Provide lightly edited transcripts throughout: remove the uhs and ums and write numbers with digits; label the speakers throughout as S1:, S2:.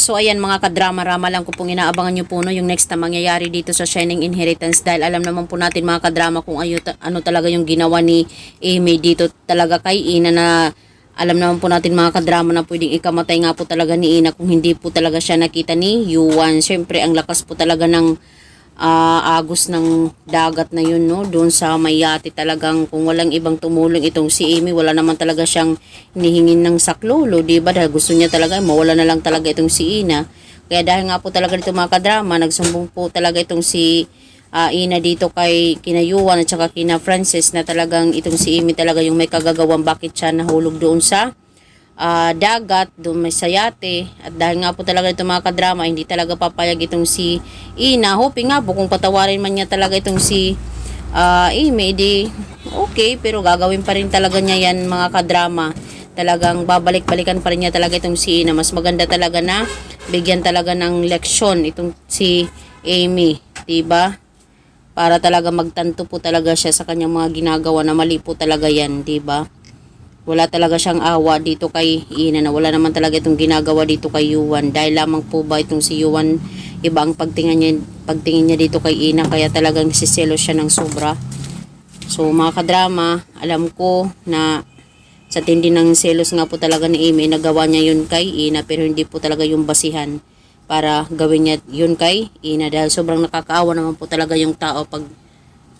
S1: So ayan mga kadrama-rama lang ko pong inaabangan nyo po no, yung next na mangyayari dito sa Shining Inheritance dahil alam naman po natin mga kadrama kung ano talaga yung ginawa ni Amy dito talaga kay Ina na alam naman po natin mga kadrama na pwedeng ikamatay nga po talaga ni Ina kung hindi po talaga siya nakita ni Yuan. Siyempre ang lakas po talaga ng agos ng dagat na yun no, doon sa may yate talagang kung walang ibang tumulong itong si Amy, wala naman talaga siyang hinihingin ng saklolo, diba? Dahil gusto niya talaga, mawala na lang talaga itong si Ina. Kaya dahil nga po talaga dito mga kadrama, nagsumbong po talaga itong si Ina dito kay kina Yuan at saka kina Francis na talagang itong si Amy talaga yung may kagagawan bakit siya nahulog doon sa dagat, doon may sayate. At dahil nga po talaga itong mga kadrama, hindi talaga papayag itong si Ina. Hoping nga po kung patawarin man niya talaga itong si Amy, di okay, pero gagawin pa rin talaga niya yan mga kadrama. Talagang babalik-balikan pa rin niya talaga itong si Ina. Mas maganda talaga na bigyan talaga ng leksyon itong si Amy, diba? Para talaga magtanto po talaga siya sa kanyang mga ginagawa na mali po talaga yan, diba? Wala talaga siyang awa dito kay Ina na wala naman talaga itong ginagawa dito kay Yuan. Dahil lamang po ba itong si Yuan, iba ang pagtingin niya dito kay Ina kaya talagang siselo siya ng sobra. So mga kadrama, alam ko na sa tindi ng selos nga po talaga ni Amy, nagawa niya yun kay Ina pero hindi po talaga yung basihan para gawin niya yun kay Ina. Dahil sobrang nakakaawa naman po talaga yung tao pag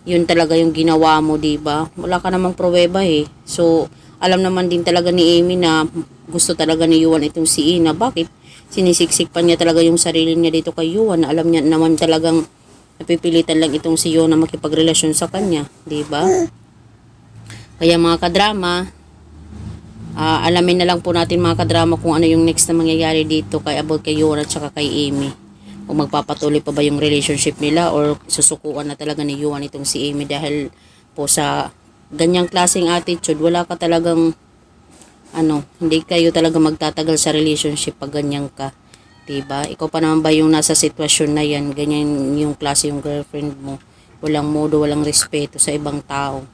S1: yun talaga yung ginawa mo, diba? Wala ka namang pruweba eh. So alam naman din talaga ni Amy na gusto talaga ni Yuan itong si Ina. Bakit? Sinisiksik pa niya talaga yung sarili niya dito kay Yuan na alam niya naman talagang napipilitan lang itong si Yuan na makipagrelasyon sa kanya. Diba? Kaya mga kadrama, alamin na lang po natin mga kadrama kung ano yung next na mangyayari dito kay about kay Yuan at saka kay Amy. Kung magpapatuloy pa ba yung relationship nila or susukuan na talaga ni Yuan itong si Amy dahil po sa ganyang klaseng attitude, wala ka talagang hindi kayo talaga magtatagal sa relationship pag ganyan ka. Diba? Ikaw pa naman ba yung nasa sitwasyon na yan, ganyan yung klase yung girlfriend mo, walang modo, walang respeto sa ibang tao.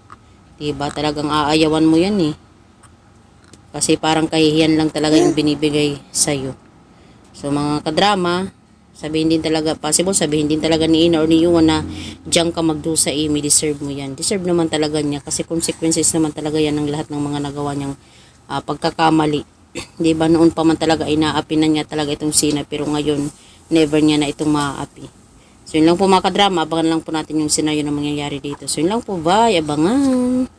S1: Diba? Talagang aayawan mo yan eh. Kasi parang kahihiyan lang talaga yung binibigay sa'yo. So mga kadrama, sabihin din talaga ni Ina or ni Yuan na diyan ka magdusa Amy, deserve mo yan. Deserve naman talaga niya kasi consequences naman talaga yan ng lahat ng mga nagawa niyang pagkakamali. Diba noon pa man talaga inaapi na niya talaga itong Sina pero ngayon never niya na itong maaapi. So yun lang po mga kadrama, abangan lang po natin yung senaryo na mangyayari dito. So yun lang po, bye, abangan.